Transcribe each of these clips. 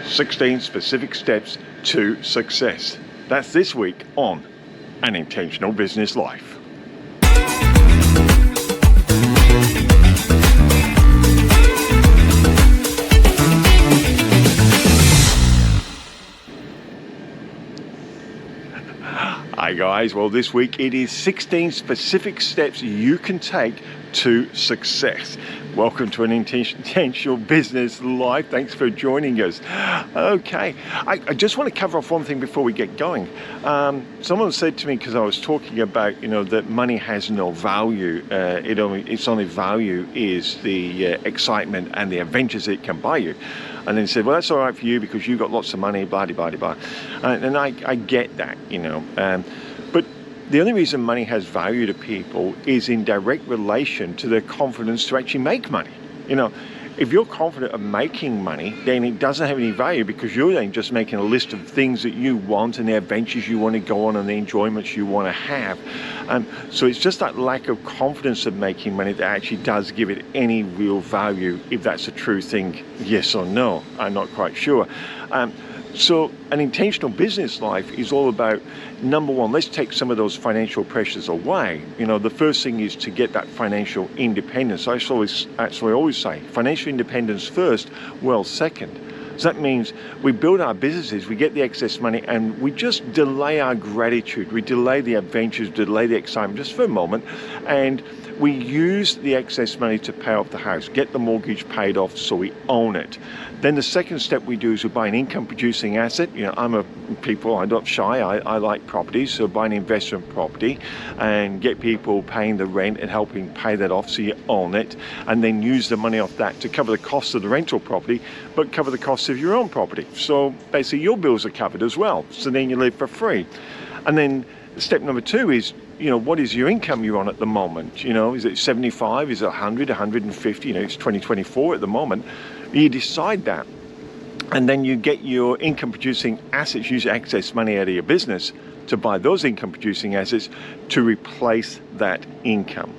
16 specific steps to success. That's this week on An Intentional Business Life. Hi guys, well this week it is 16 specific steps you can take to success. Welcome to An Intentional Business Life. Thanks for joining us. Okay, I just want to cover off one thing before we get going. Someone said to me, because I was talking about, that money has no value. Its only value is the excitement and the adventures it can buy you. And then said, well, that's all right for you because you've got lots of money, blah, blah, blah, blah. And I get that, but the only reason money has value to people is in direct relation to their confidence to actually make money. If you're confident of making money, then it doesn't have any value because you're then just making a list of things that you want and the adventures you want to go on and the enjoyments you want to have. So it's just that lack of confidence of making money that actually does give it any real value. If that's a true thing, yes or no, I'm not quite sure. So an intentional business life is all about, number one, let's take some of those financial pressures away. The first thing is to get that financial independence. I always say financial independence first, wealth second. So that means we build our businesses, we get the excess money, and we just delay our gratitude. We delay the adventures, delay the excitement just for a moment, and we use the excess money to pay off the house, get the mortgage paid off so we own it. Then the second step we do is we buy an income producing asset. I'm not shy, I like properties, so buy an investment property and get people paying the rent and helping pay that off so you own it, and then use the money off that to cover the cost of the rental property, but cover the cost of your own property. So basically your bills are covered as well, so then you live for free. And then step number two is, what is your income you're on at the moment? Is it 75, is it 100, 150? It's 2024 at the moment. You decide that, and then you get your income producing assets, use excess money out of your business to buy those income producing assets to replace that income.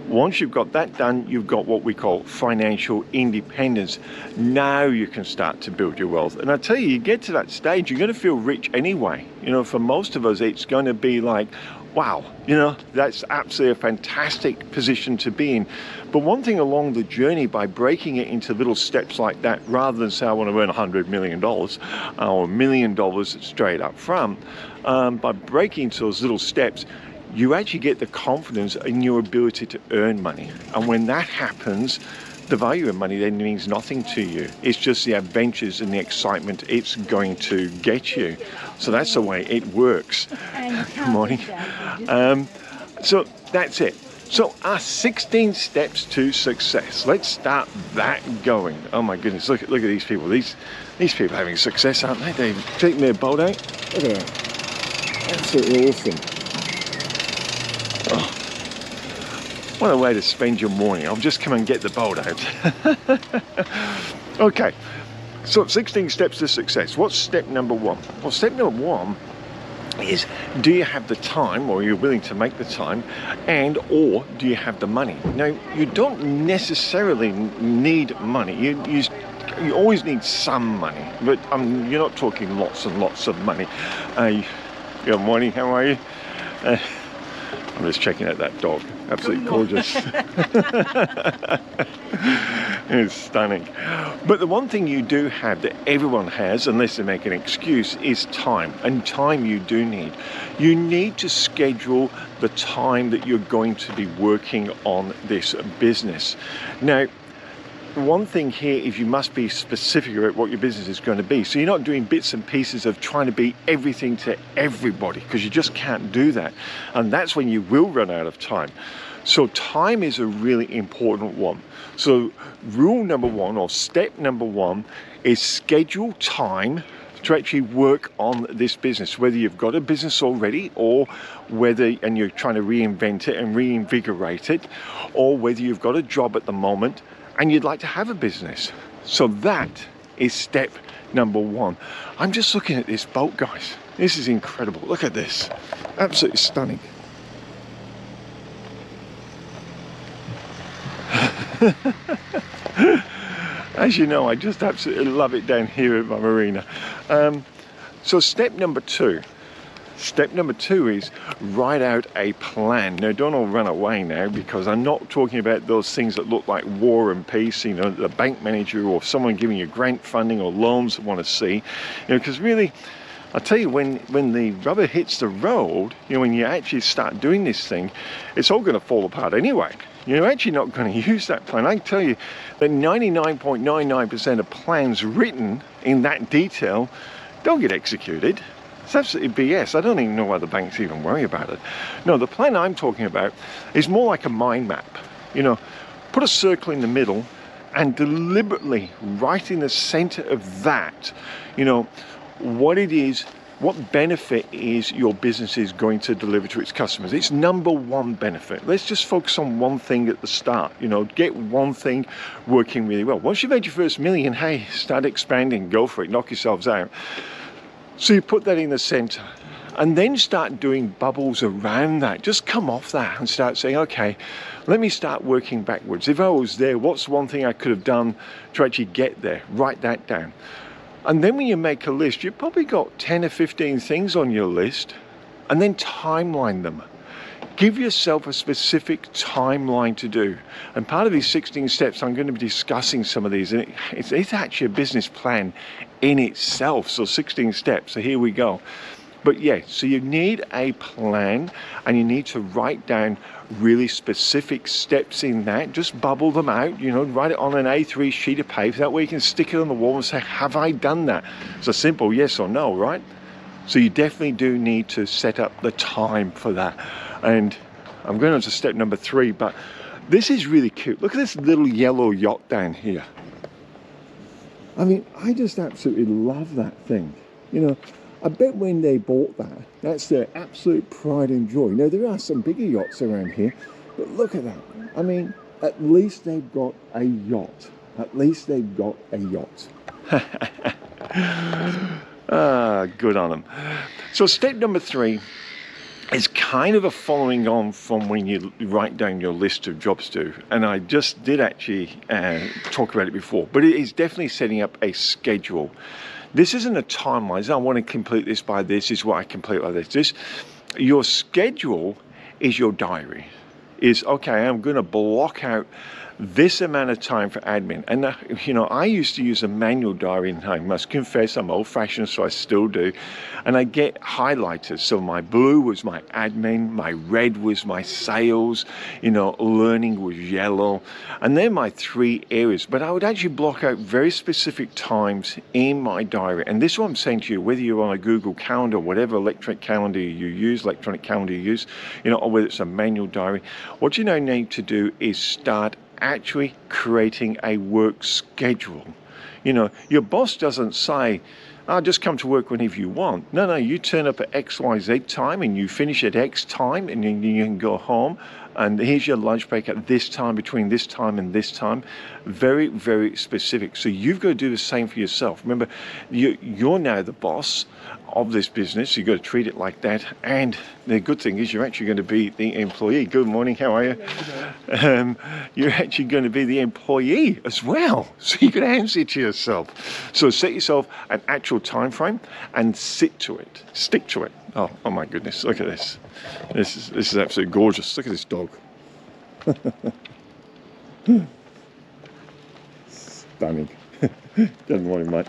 Once you've got that done, you've got what we call financial independence. Now you can start to build your wealth. And I tell you get to that stage, you're going to feel rich anyway. For most of us, it's going to be like, wow, that's absolutely a fantastic position to be in. But one thing along the journey, by breaking it into little steps like that, rather than say I want to earn $100 million or $1 million straight up front, by breaking into those little steps, you actually get the confidence in your ability to earn money. And when that happens, the value of money then means nothing to you. It's just the adventures and the excitement it's going to get you. So that's the way it works. Good morning. So that's it. So our 16 steps to success. Let's start that going. Oh my goodness, look at these people. These people having success, aren't they? They're taking their boat out. Look at that. Absolutely awesome. Oh. What a way to spend your morning. I'll just come and get the boat out. Okay, so 16 steps to success. What's step number one? Well, step number one is, do you have the time, or are you willing to make the time, and or do you have the money? Now, you don't necessarily need money. You always need some money, but you're not talking lots and lots of money. Good morning, how are you? I'm just checking out that dog. Absolutely gorgeous. It's stunning. But the one thing you do have that everyone has, unless they make an excuse, is time. And time you do need. You need to schedule the time that you're going to be working on this business. Now, one thing here is you must be specific about what your business is going to be. So you're not doing bits and pieces of trying to be everything to everybody, because you just can't do that. And that's when you will run out of time. So time is a really important one. So rule number one, or step number one, is schedule time to actually work on this business, whether you've got a business already, or and you're trying to reinvent it and reinvigorate it, or whether you've got a job at the moment and you'd like to have a business. So that is step number one. I'm just looking at this boat, guys. This is incredible. Look at this. Absolutely stunning. As you know, I just absolutely love it down here at my marina. So step number two is write out a plan. Now, don't all run away now, because I'm not talking about those things that look like War and Peace, you know, the bank manager or someone giving you grant funding or loans want to see, you know, because really, I tell you, when the rubber hits the road, you know, when you actually start doing this thing, it's all going to fall apart anyway. You're actually not going to use that plan. I can tell you that 99.99% of plans written in that detail don't get executed. It's absolutely BS. I don't even know why the banks even worry about it. No, the plan I'm talking about is more like a mind map. You know, put a circle in the middle and deliberately right in the center of that, you know, what it is, what benefit is your business is going to deliver to its customers. It's number one benefit. Let's just focus on one thing at the start, you know, get one thing working really well. Once you've made your first million, hey, start expanding, go for it, knock yourselves out. So you put that in the center and then start doing bubbles around that. Just come off that and start saying, okay, let me start working backwards. If I was there, what's one thing I could have done to actually get there? Write that down. And then when you make a list, you've probably got 10 or 15 things on your list, and then timeline them. Give yourself a specific timeline to do. And part of these 16 steps, I'm going to be discussing some of these. And it's actually a business plan in itself. So 16 steps. So here we go. But yeah, so you need a plan, and you need to write down really specific steps in that. Just bubble them out, you know, write it on an A3 sheet of paper. That way you can stick it on the wall and say, have I done that? It's a simple yes or no, right? So you definitely do need to set up the time for that. And I'm going on to step number 3, but this is really cute. Look at this little yellow yacht down here. I mean, I just absolutely love that thing. You know, I bet when they bought that, that's their absolute pride and joy. Now, there are some bigger yachts around here, but look at that. I mean, at least they've got a yacht. At least they've got a yacht. Good on them. So step number 3 is kind of a following on from when you write down your list of jobs to, and I just did actually talk about it before, but it is definitely setting up a schedule. This isn't a timeline. I want to complete this by this is what I complete by this. Your schedule is your diary. Is okay, I'm going to block out this amount of time for admin. And you know, I used to use a manual diary, and I must confess I'm old-fashioned, so I still do. And I get highlighters. So my blue was my admin, my red was my sales, you know, learning was yellow, and they're my 3 areas. But I would actually block out very specific times in my diary. And this is what I'm saying to you, whether you're on a Google Calendar, whatever electronic calendar you use, you know, or whether it's a manual diary, what you now need to do is start actually creating a work schedule. You know, your boss doesn't say, oh, just come to work whenever you want. No, you turn up at XYZ time and you finish at X time, and then you can go home, and here's your lunch break at this time, between this time and this time. Very, very specific. So you've got to do the same for yourself. Remember, you're now the boss of this business. You've got to treat it like that. And the good thing is you're actually going to be the employee. Good morning, how are you? You're actually going to be the employee as well. So you can answer to yourself. So set yourself an actual time frame and stick to it. Oh my goodness, look at this. This is absolutely gorgeous. Look at this dog. Stunning. Doesn't want him, mate.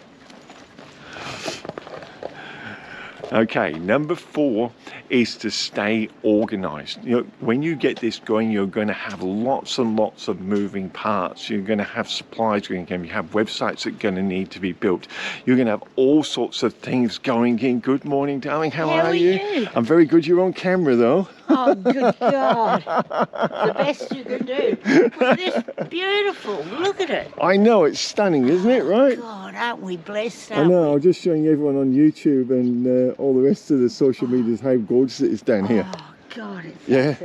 Okay, number 4 is to stay organized. You know, when you get this going, you're going to have lots and lots of moving parts. You're going to have supplies going in. You have websites that are going to need to be built. You're going to have all sorts of things going in. Good morning, darling. How are you? I'm very good. You're on camera, though. Oh, good God. The best you can do. Well, this beautiful. Look at it. I know. It's stunning, isn't it, right? God, aren't we blessed? I know. I'm just showing everyone on YouTube and all the rest of the social medias how gorgeous it is down here. Oh, God, it's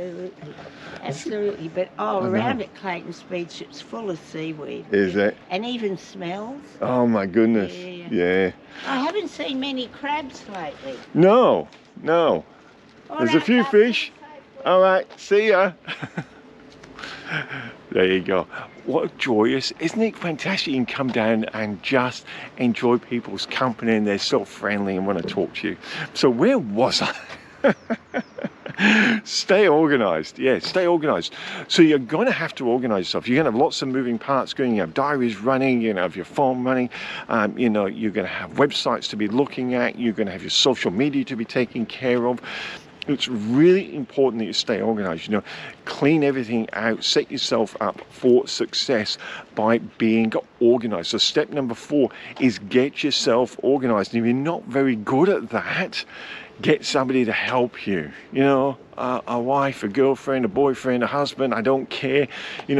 absolutely. But around at Clayton's Beach, it's full of seaweed. Is it? And even smells. Oh, my goodness. Yeah. I haven't seen many crabs lately. No. There's a few fish. All right, see ya. There you go. what joyous, isn't it fantastic? You can come down and just enjoy people's company, and they're so friendly and want to talk to you. So where was I? Stay organized. Yeah, stay organized. So you're going to have to organize yourself. You're going to have lots of moving parts going. You have diaries running, you're going to have your phone running, you're going to have websites to be looking at, you're going to have your social media to be taken care of. It's really important that you stay organized. Clean everything out, set yourself up for success by being organized. So step number 4 is get yourself organized. And if you're not very good at that, get somebody to help you. A wife, a girlfriend, a boyfriend, a husband, I don't care.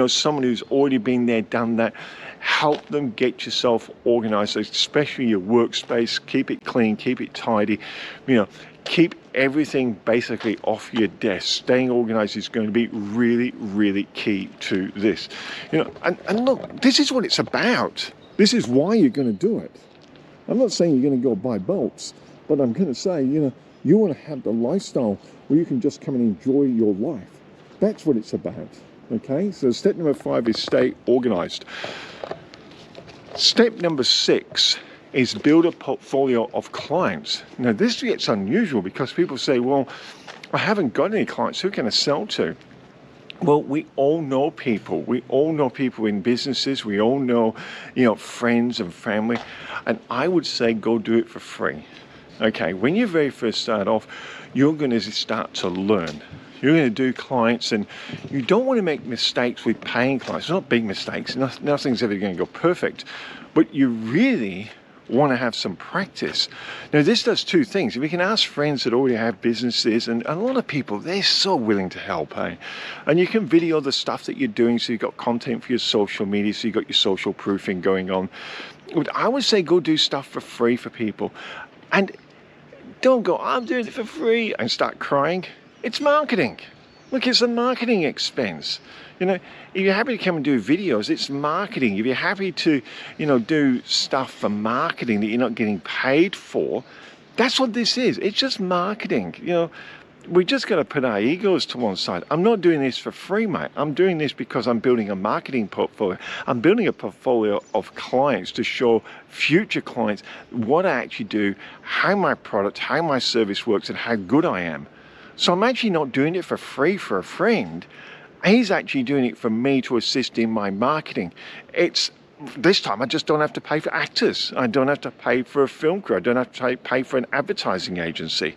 Someone who's already been there, done that. Help them get yourself organized, especially your workspace. Keep it clean, keep it tidy. Keep everything basically off your desk. Staying organized is going to be really, really key to this. And look, this is what it's about. This is why you're going to do it. I'm not saying you're going to go buy bolts, but I'm going to say, you want to have the lifestyle where you can just come and enjoy your life. That's what it's about. Okay, so step number 5 is stay organized. Step number 6 is build a portfolio of clients. Now this gets unusual because people say, well, I haven't got any clients, who can I sell to? Well, we all know people. We all know people in businesses. We all know, friends and family. And I would say go do it for free. Okay, when you very first start off, you're going to start to learn. You're going to do clients, and you don't want to make mistakes with paying clients. It's not big mistakes. Nothing's ever going to go perfect. But you really want to have some practice. Now, this does 2 things. If you can ask friends that already have businesses, and a lot of people, they're so willing to help, eh? And you can video the stuff that you're doing, so you've got content for your social media, so you've got your social proofing going on. But I would say go do stuff for free for people. And don't go, I'm doing it for free, and start crying. It's marketing. Look, it's a marketing expense. If you're happy to come and do videos, it's marketing. If you're happy to, do stuff for marketing that you're not getting paid for, that's what this is. It's just marketing. We just got to put our egos to one side. I'm not doing this for free, mate. I'm doing this because I'm building a marketing portfolio. I'm building a portfolio of clients to show future clients what I actually do, how my product, how my service works, and how good I am. So I'm actually not doing it for free for a friend. He's actually doing it for me to assist in my marketing. This time I just don't have to pay for actors. I don't have to pay for a film crew. I don't have to pay for an advertising agency.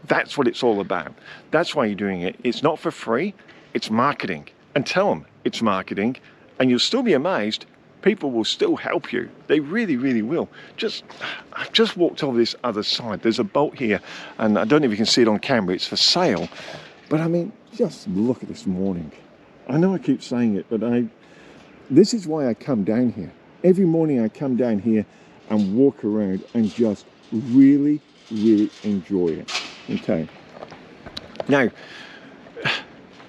That's what it's all about. That's why you're doing it. It's not for free, it's marketing. And tell them it's marketing, and you'll still be amazed. People will still help you. They really, really will. I've just walked over this other side. There's a boat here, and I don't know if you can see it on camera. It's for sale. But I mean, just look at this morning. I know I keep saying it, but this is why I come down here. Every morning I come down here and walk around and just really, really enjoy it. Okay. Now,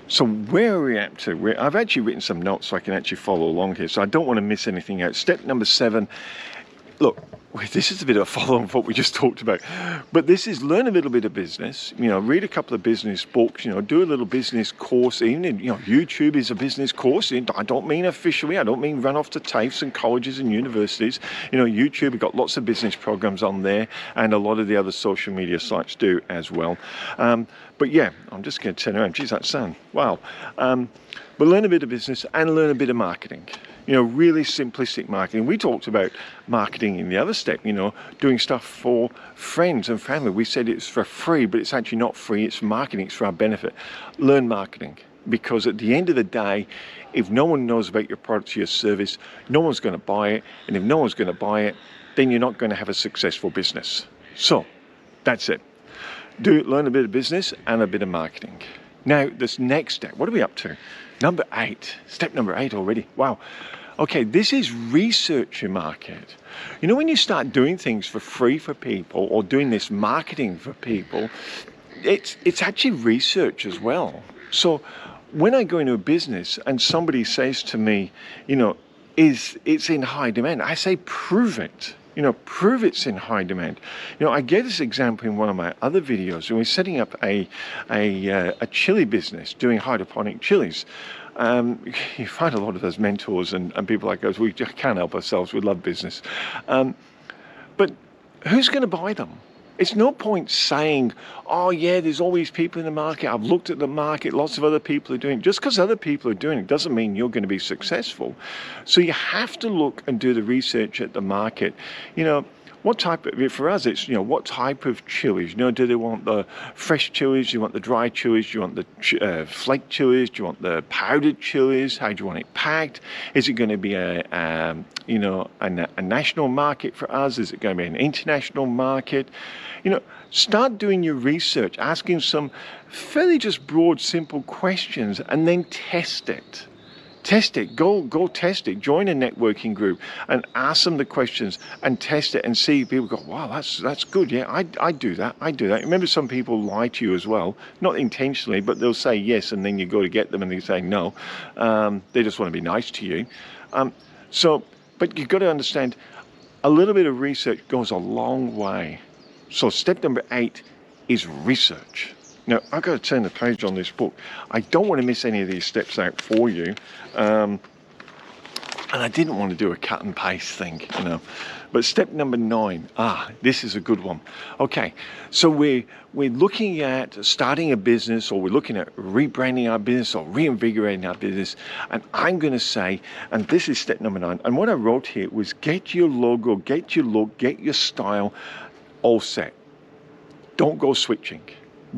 so where are we at to? I've actually written some notes so I can actually follow along here, so I don't want to miss anything out. Step number 7, look, this is a bit of a follow-on from what we just talked about, but this is learn a little bit of business, read a couple of business books, do a little business course. Even YouTube is a business course. I don't mean officially, I don't mean run off to TAFEs and colleges and universities. YouTube, we've got lots of business programs on there, and a lot of the other social media sites do as well. But yeah, I'm just going to turn around. Geez, that sun. Wow. But learn a bit of business and learn a bit of marketing. Really simplistic marketing. We talked about marketing in the other step, doing stuff for friends and family. We said it's for free, but it's actually not free. It's marketing. It's for our benefit. Learn marketing, because at the end of the day, if no one knows about your product or your service, no one's going to buy it. And if no one's going to buy it, then you're not going to have a successful business. So that's it. Learn a bit of business and a bit of marketing. Now, this next step, what are we up to? Number 8. Step number 8 already. Wow. Okay, this is research your market. When you start doing things for free for people, or doing this marketing for people, it's actually research as well. So when I go into a business and somebody says to me, it's in high demand, I say, prove it. Prove it's in high demand. I gave this example in one of my other videos when we're setting up a chili business, doing hydroponic chilies. You find a lot of those mentors and people like us, we just can't help ourselves, we love business. But who's going to buy them? It's no point saying, oh yeah, there's all these people in the market, I've looked at the market, lots of other people are doing it. Just because other people are doing it doesn't mean you're going to be successful. So you have to look and do the research at the market. You know, what type of, for us, it's, you know, what type of chilies? You know, do they want the fresh chilies? Do you want the dry chilies? Do you want the flake chilies? Do you want the powdered chilies? How do you want it packed? Is it going to be a national market for us? Is it going to be an international market? You know, start doing your research, asking some fairly just broad, simple questions, and then test it. Test it, go test it, join a networking group and ask them the questions and test it and see. People go, wow, that's good, yeah, I do that. Remember, some people lie to you as well, not intentionally, but they'll say yes and then you go to get them and they say no. They just want to be nice to you. But you've got to understand, a little bit of research goes a long way. So step number 8 is research. Now, I've got to turn the page on this book. I don't want to miss any of these steps out for you. And I didn't want to do a cut and paste thing, you know. But step number 9, this is a good one. Okay, so we're looking at starting a business, or we're looking at rebranding our business or reinvigorating our business. And I'm going to say, and this is step number 9, and what I wrote here was get your logo, get your look, get your style all set. Don't go switching.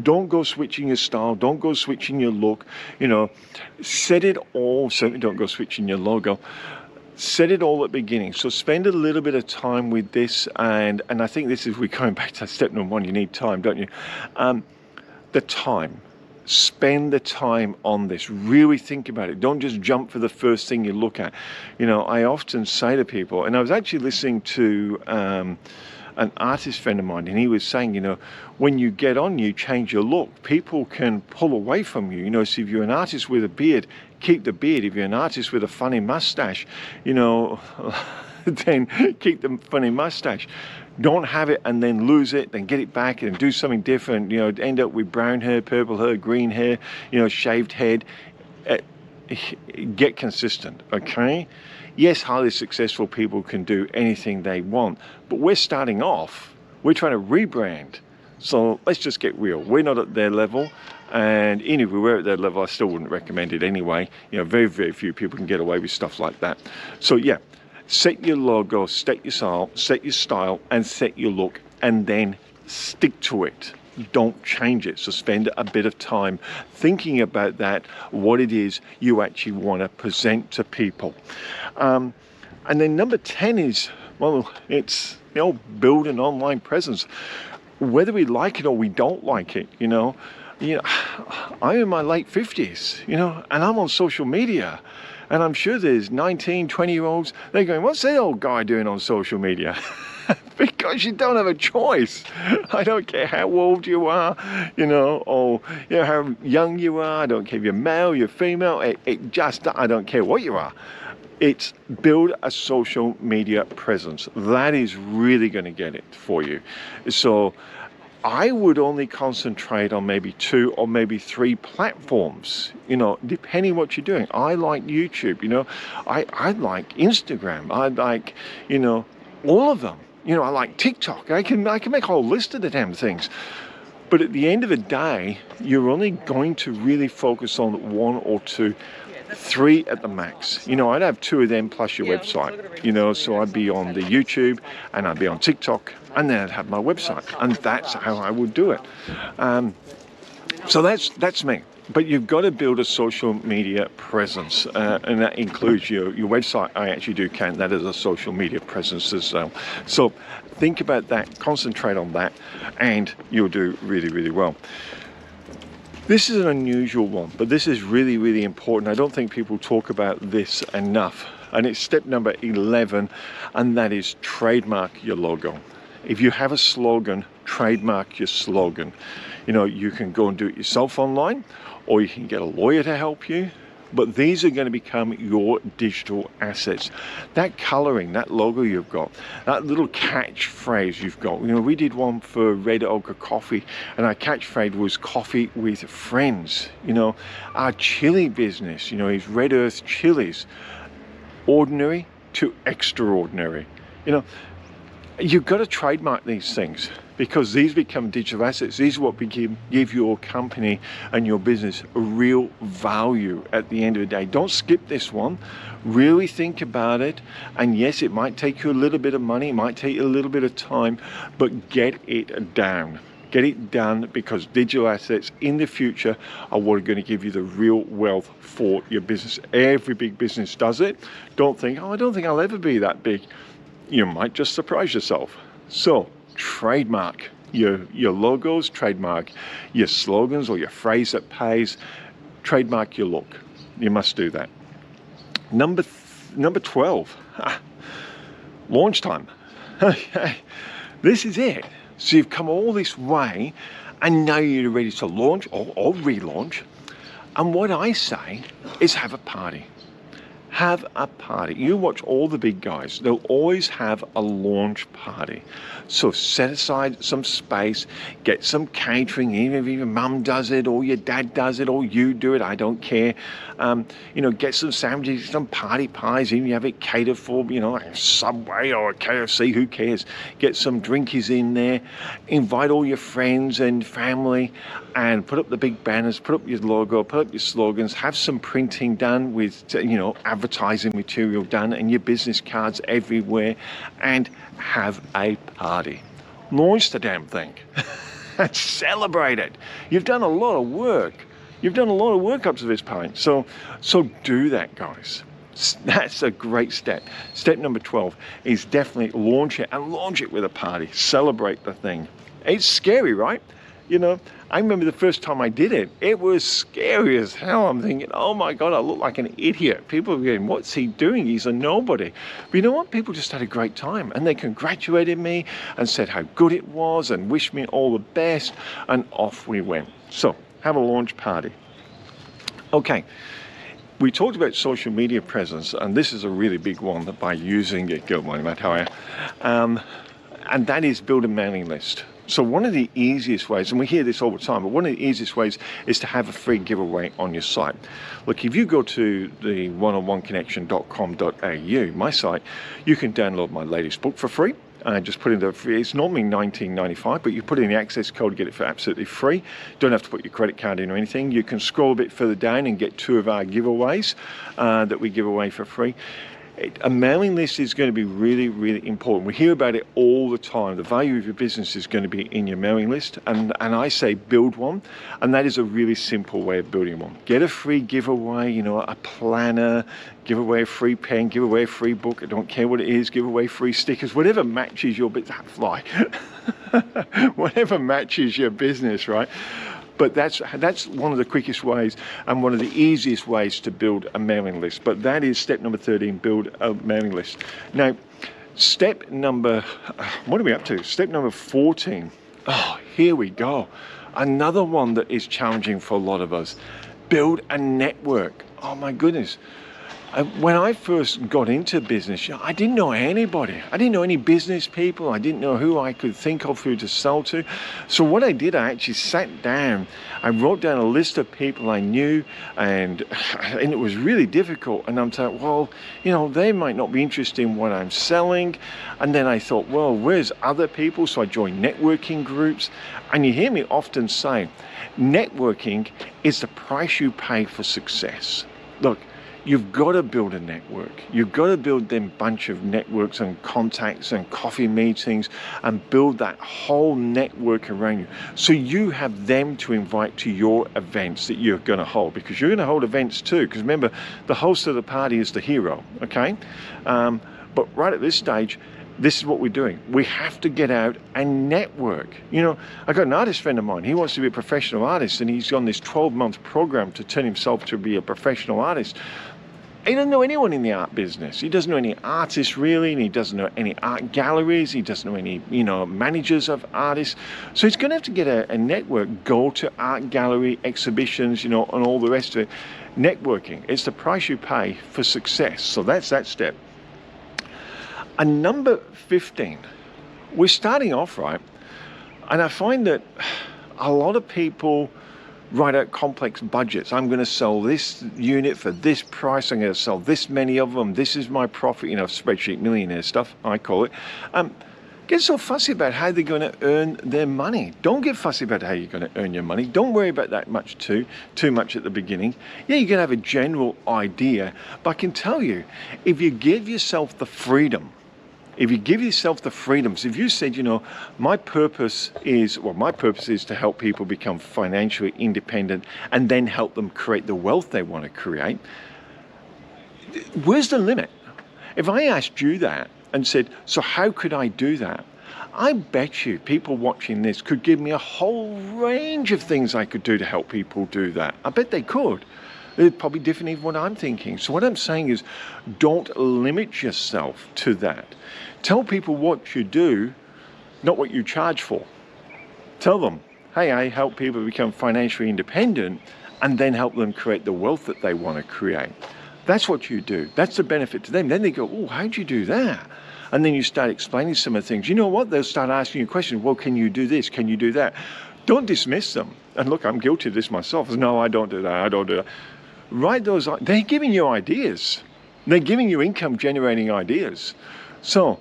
Don't go switching your style. Don't go switching your look. You know, set it all. Certainly don't go switching your logo. Set it all at the beginning. So spend a little bit of time with this. And I think this is, we're going back to step number 1. You need time, don't you? The time. Spend the time on this. Really think about it. Don't just jump for the first thing you look at. You know, I often say to people, and I was actually listening to an artist friend of mine, and he was saying, you know, when you get on, you change your look, people can pull away from you. You know, so if you're an artist with a beard, keep the beard. If you're an artist with a funny mustache, you know, then keep the funny mustache. Don't have it and then lose it, then get it back and do something different. You know, end up with brown hair, purple hair, green hair, you know, shaved head. Get consistent, okay? Yes, highly successful people can do anything they want, but we're starting off, we're trying to rebrand. So let's just get real. We're not at their level, and even if we were at their level, I still wouldn't recommend it anyway. You know, very, very few people can get away with stuff like that. So yeah, set your logo, set your style, and set your look, and then stick to it. Don't change it. So spend a bit of time thinking about that, what it is you actually want to present to people. And then number 10 is, well, it's, you know, build an online presence. Whether we like it or we don't like it, you know, I'm in my late 50s, you know, and I'm on social media. And I'm sure there's 19, 20-year-olds, they're going, what's that old guy doing on social media? Because you don't have a choice. I don't care how old you are, you know, or you know, how young you are. I don't care if you're male, you're female. I don't care what you are. It's build a social media presence. That is really going to get it for you. So I would only concentrate on maybe 2 or maybe 3 platforms, you know, depending what you're doing. I like YouTube, you know, I like Instagram. I like, you know, all of them. You know, I like TikTok. I can make a whole list of the damn things. But at the end of the day, you're only going to really focus on 1 or 2, 3 at the max. You know, I'd have 2 of them plus your website. You know, so I'd be on the YouTube and I'd be on TikTok and then I'd have my website. And that's how I would do it. So that's me. But you've got to build a social media presence, and that includes your website. I actually do count that as a social media presence as well. So think about that, concentrate on that, and you'll do really, really well. This is an unusual one, but this is really, really important. I don't think people talk about this enough. And it's step number 11, and that is trademark your logo. If you have a slogan, trademark your slogan. You know, you can go and do it yourself online, or you can get a lawyer to help you, but these are going to become your digital assets. That coloring, that logo you've got, that little catchphrase you've got. We did one for Red Ochre Coffee, and our catchphrase was coffee with friends. Our chili business, is Red Earth Chilies, ordinary to extraordinary. You've got to trademark these things, because these become digital assets. These are what give your company and your business a real value at the end of the day. Don't skip this one. Really think about it. And yes, it might take you a little bit of money, it might take you a little bit of time, but get it down. Get it done, because digital assets in the future are what are going to give you the real wealth for your business. Every big business does it. Don't think, I don't think I'll ever be that big. You might just surprise yourself. So trademark your logos, trademark your slogans or your phrase that pays, trademark your look. You must do that. Number 12, launch time. This is it. So you've come all this way, and now you're ready to launch or relaunch. And what I say is have a party. Have a party. You watch all the big guys, they'll always have a launch party. So set aside some space, get some catering, even if your mum does it or your dad does it or you do it, I don't care. Get some sandwiches, some party pies, even if you have it catered for, like a Subway or a KFC, who cares? Get some drinkies in there, invite all your friends and family, and put up the big banners, put up your logo, put up your slogans, have some printing done with, advertising material done, and your business cards everywhere, and have a party. Launch the damn thing. And celebrate it. You've done a lot of work. You've done a lot of work up to this point. So do that, guys. That's a great step. Step number 12 is definitely launch it, and launch it with a party. Celebrate the thing. It's scary, right? I remember the first time I did it, it was scary as hell. I'm thinking, oh my God, I look like an idiot. People are going, what's he doing? He's a nobody. But you know what? People just had a great time, and they congratulated me and said how good it was and wished me all the best, and off we went. So have a launch party. Okay. We talked about social media presence, and this is a really big one that by using it, good morning, Matt, how are you? And that is build a mailing list. So one of the easiest ways, and we hear this all the time, but one of the easiest ways is to have a free giveaway on your site. Look, if you go to the oneonOneconnection.com.au, my site, you can download my latest book for free. Just put in it's normally $19.95, but you put in the access code, get it for absolutely free. Don't have to put your credit card in or anything. You can scroll a bit further down and get 2 of our giveaways that we give away for free. A mailing list is going to be really, really important. We hear about it all the time. The value of your business is going to be in your mailing list. And I say build one. And that is a really simple way of building one. Get a free giveaway, a planner, give away a free pen, give away a free book. I don't care what it is. Give away free stickers, whatever matches your business. Whatever matches your business, right? But that's one of the quickest ways and one of the easiest ways to build a mailing list. But that is step number 13, build a mailing list. Now, step number, what are we up to? Step number 14. Oh, here we go. Another one that is challenging for a lot of us. Build a network. Oh my goodness. When I first got into business, I didn't know anybody. I didn't know any business people. I didn't know who I could think of who to sell to. So what I did, I actually sat down. I wrote down a list of people I knew, and it was really difficult. And I'm saying, well, they might not be interested in what I'm selling. And then I thought, well, where's other people? So I joined networking groups. And you hear me often say, networking is the price you pay for success. Look, you've got to build a network. You've got to build them bunch of networks and contacts and coffee meetings and build that whole network around you. So you have them to invite to your events that you're going to hold, because you're going to hold events too. Because remember, the host of the party is the hero, okay? But right at this stage, this is what we're doing. We have to get out and network. I got an artist friend of mine. He wants to be a professional artist, and he's on this 12-month program to turn himself to be a professional artist. He doesn't know anyone in the art business. He doesn't know any artists really, and he doesn't know any art galleries. He doesn't know any, managers of artists. So he's going to have to get a network, go to art gallery exhibitions, and all the rest of it. Networking, it's the price you pay for success. So that's that step. And number 15, we're starting off right. And I find that a lot of people write out complex budgets. I'm going to sell this unit for this price. I'm going to sell this many of them. This is my profit, spreadsheet millionaire stuff, I call it. Get so fussy about how they're going to earn their money. Don't get fussy about how you're going to earn your money. Don't worry about that much too much at the beginning. Yeah, you're going to have a general idea, but I can tell you, if you give yourself the freedom, so if you said, my purpose is to help people become financially independent and then help them create the wealth they want to create, where's the limit? If I asked you that and said, so how could I do that? I bet you people watching this could give me a whole range of things I could do to help people do that. I bet they could. It's probably different even what I'm thinking. So what I'm saying is, don't limit yourself to that. Tell people what you do, not what you charge for. Tell them, hey, I help people become financially independent and then help them create the wealth that they want to create. That's what you do. That's the benefit to them. Then they go, oh, how'd you do that? And then you start explaining some of the things. You know what? They'll start asking you questions. Well, can you do this? Can you do that? Don't dismiss them. And look, I'm guilty of this myself. No, I don't do that. I don't do that. Write those. They're giving you ideas. They're giving you income generating ideas. So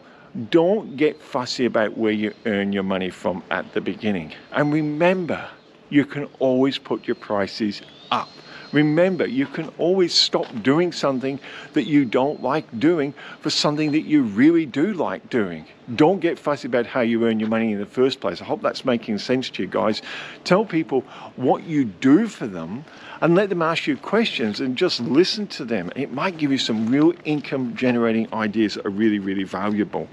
don't get fussy about where you earn your money from at the beginning. And remember, you can always put your prices up. Remember, you can always stop doing something that you don't like doing for something that you really do like doing. Don't get fussy about how you earn your money in the first place. I hope that's making sense to you guys. Tell people what you do for them and let them ask you questions and just listen to them. It might give you some real income generating ideas that are really, really valuable.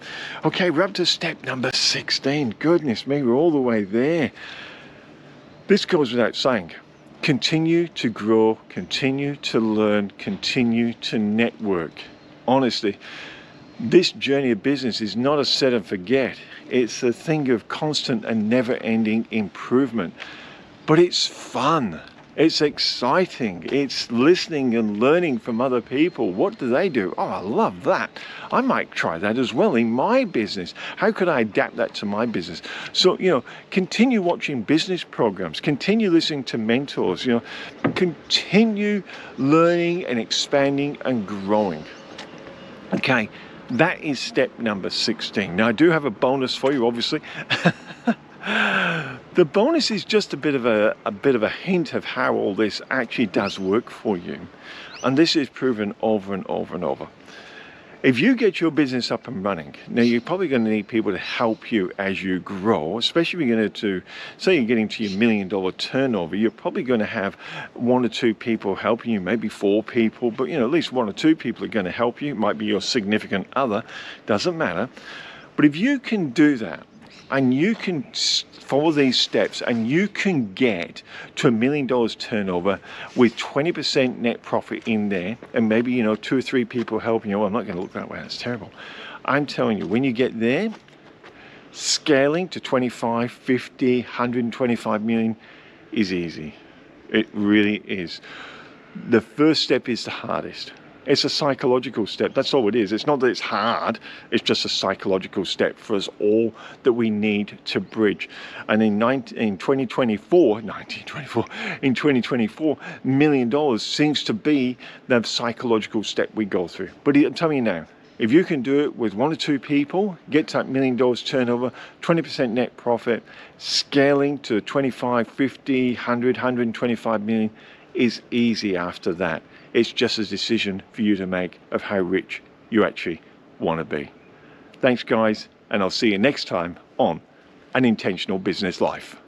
Okay, we're up to step number 16. Goodness me, we're all the way there. This goes without saying. Continue to grow, continue to learn, continue to network. Honestly, this journey of business is not a set and forget. It's a thing of constant and never-ending improvement. But it's fun. It's exciting. It's listening and learning from other people. What do they do? Oh, I love that. I might try that as well in my business. How could I adapt that to my business? So, continue watching business programs. Continue listening to mentors. Continue learning and expanding and growing. Okay, that is step number 16. Now, I do have a bonus for you, obviously. The bonus is just a bit of a hint of how all this actually does work for you. And this is proven over and over and over. If you get your business up and running, now you're probably going to need people to help you as you grow, especially if you're going to, say you're getting to your $1 million turnover, you're probably going to have 1 or 2 people helping you, maybe 4 people, but at least 1 or 2 people are going to help you. It might be your significant other, doesn't matter. But if you can do that, and you can follow these steps and you can get to $1 million turnover with 20% net profit in there, and maybe 2 or 3 people helping you. Well, I'm not going to look that way, that's terrible. I'm telling you, when you get there, scaling to 25, 50, 125 million is easy. It really is. The first step is the hardest. It's a psychological step. That's all it is. It's not that it's hard. It's just a psychological step for us all that we need to bridge. And in 2024, $1 million seems to be the psychological step we go through. But I'm telling you now, if you can do it with 1 or 2 people, get to that $1 million turnover, 20% net profit, scaling to 25, 50, 100, 125 million is easy after that. It's just a decision for you to make of how rich you actually want to be. Thanks, guys, and I'll see you next time on An Intentional Business Life.